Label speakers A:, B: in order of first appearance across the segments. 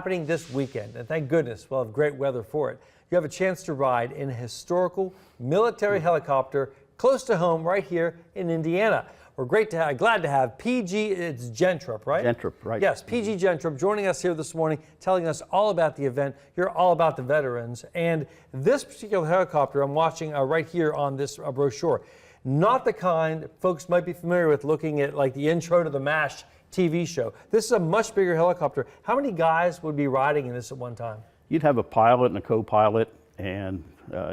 A: happening this weekend, and thank goodness we'll have great weather for it. You have a chance to ride in a historical military helicopter close to home right here in Indiana. We're glad to have PG, it's Gentrup, right?
B: Gentrup, right.
A: Yes, PG Gentrup joining us here this morning, telling us all about the event. You're all about the veterans. And this particular helicopter I'm watching right here on this brochure, not the kind folks might be familiar with looking at like the intro to the MASH TV show. This is a much bigger helicopter. How many guys would be riding in this at one time?
B: You'd have a pilot and a co-pilot, and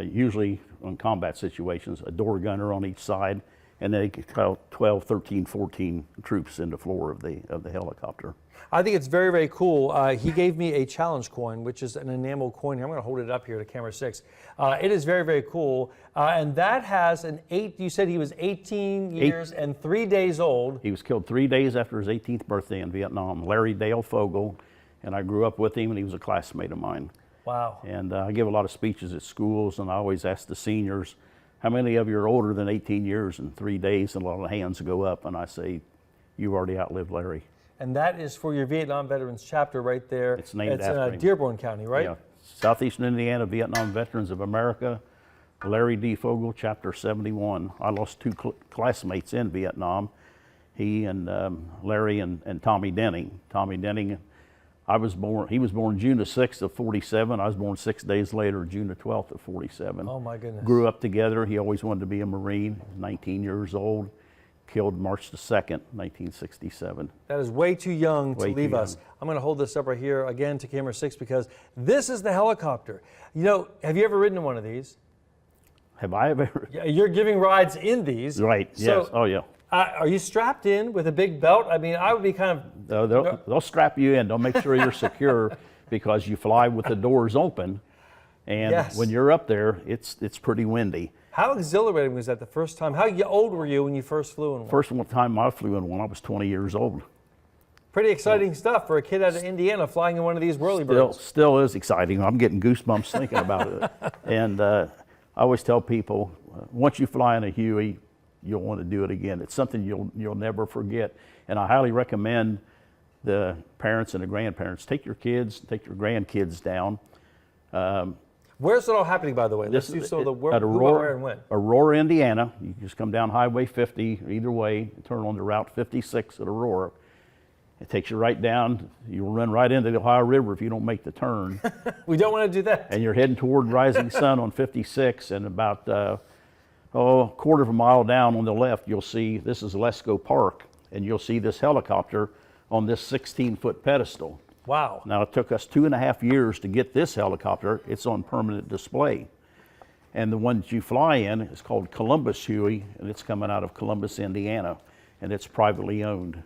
B: usually on combat situations, a door gunner on each side, and they could count 12, 13, 14 troops in the floor of the helicopter.
A: I think it's very, very cool. He gave me a challenge coin, which is an enamel coin. I'm going to hold it up here to camera 6. It is very, very cool. And that has you said he was 18 years and 3 days old.
B: He was killed 3 days after his 18th birthday in Vietnam. Larry Dale Fogel, and I grew up with him, and he was a classmate of mine.
A: Wow.
B: And I give a lot of speeches at schools, and I always ask the seniors, how many of you are older than 18 years and 3 days? And a lot of hands go up, and I say, you've already outlived Larry.
A: And that is for your Vietnam Veterans chapter right there.
B: It's named after him.
A: Dearborn County, right?
B: Yeah. Southeastern Indiana Vietnam Veterans of America, Larry D. Fogel, Chapter 71. I lost two classmates in Vietnam. He and Larry and Tommy Denning. Tommy Denning, he was born June the 6th of 47. I was born 6 days later, June the 12th of 47.
A: Oh my goodness.
B: Grew up together. He always wanted to be a Marine, 19 years old. Killed March the 2nd, 1967.
A: That is way too young to leave us. I'm going to hold this up right here again to camera 6 because this is the helicopter. You know, have you ever ridden in one of these?
B: Have I ever?
A: Yeah, you're giving rides in these.
B: Right,
A: so,
B: yes, oh yeah.
A: Are you strapped in with a big belt? I mean, I would be kind
B: of... They'll strap you in. They'll make sure you're secure because you fly with the doors open. And when you're up there, it's pretty windy.
A: How exhilarating was that the first time? How old were you when you first flew in one?
B: First time I flew in one, I was 20 years old.
A: Pretty exciting stuff for a kid out of Indiana flying in one of these whirlybirds.
B: Still is exciting. I'm getting goosebumps thinking about it. And I always tell people, once you fly in a Huey, you'll want to do it again. It's something you'll never forget. And I highly recommend the parents and the grandparents, take your kids, take your grandkids down.
A: Where's it all happening, by the way? Let's do so.
B: At Aurora, and when? Aurora, Indiana. You just come down Highway 50, either way, turn on to Route 56 at Aurora. It takes you right down. You'll run right into the Ohio River if you don't make the turn.
A: We don't want to do that.
B: And you're heading toward Rising Sun on 56, and about a quarter of a mile down on the left, you'll see, this is Lesko Park, and you'll see this helicopter on this 16-foot pedestal.
A: Wow.
B: Now, it took us 2.5 years to get this helicopter. It's on permanent display. And the one that you fly in is called Columbus Huey, and it's coming out of Columbus, Indiana, and it's privately owned.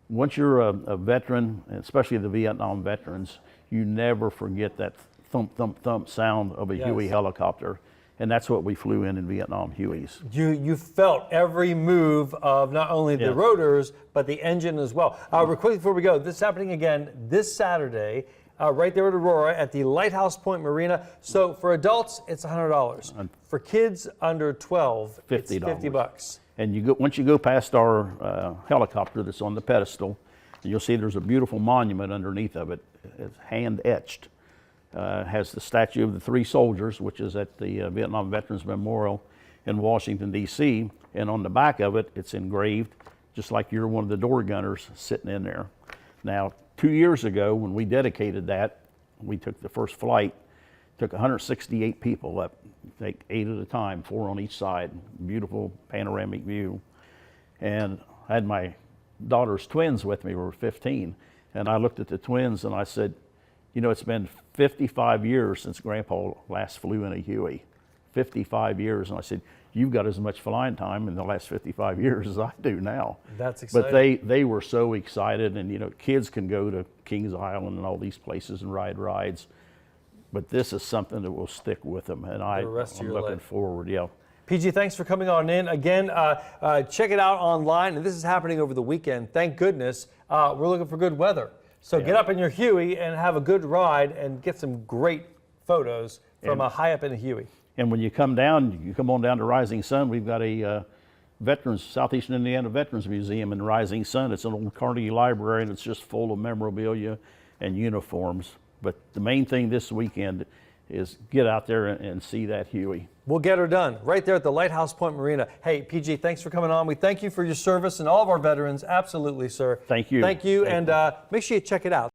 B: Once you're a veteran, especially the Vietnam veterans, you never forget that thump, thump, thump sound of a Huey helicopter. And that's what we flew in Vietnam Hueys.
A: You felt every move of not only the rotors, but the engine as well. Real quickly before we go, this is happening again this Saturday, right there at Aurora at the Lighthouse Point Marina. So for adults, it's $100. For kids under 12, it's $50.
B: And once you go past our helicopter that's on the pedestal, you'll see there's a beautiful monument underneath of it. It's hand etched. Has the statue of the 3 soldiers, which is at the Vietnam Veterans Memorial in Washington, D.C. And on the back of it, it's engraved, just like you're one of the door gunners sitting in there. Now, 2 years ago, when we dedicated that, we took the first flight, took 168 people up, take 8 at a time, 4 on each side, beautiful panoramic view. And I had my daughter's twins with me, we were 15. And I looked at the twins and I said, you know, it's been 55 years since Grandpa last flew in a Huey. 55 years. And I said, you've got as much flying time in the last 55 years as I do now.
A: That's exciting.
B: But they were so excited. And, you know, kids can go to Kings Island and all these places and ride rides. But this is something that will stick with them. And I'm looking forward,
A: PG, thanks for coming on in. Again, check it out online. And this is happening over the weekend. Thank goodness. We're looking for good weather. So get up in your Huey and have a good ride and get some great photos from high up in a Huey.
B: And when you come down, you come on down to Rising Sun, we've got a Southeastern Indiana Veterans Museum in Rising Sun. It's an old Carnegie Library, and it's just full of memorabilia and uniforms. But the main thing this weekend is get out there and see that Huey.
A: We'll get her done right there at the Lighthouse Point Marina. Hey, PG, thanks for coming on. We thank you for your service and all of our veterans. Absolutely, sir.
B: Thank you.
A: Thank you, and make sure you check it out.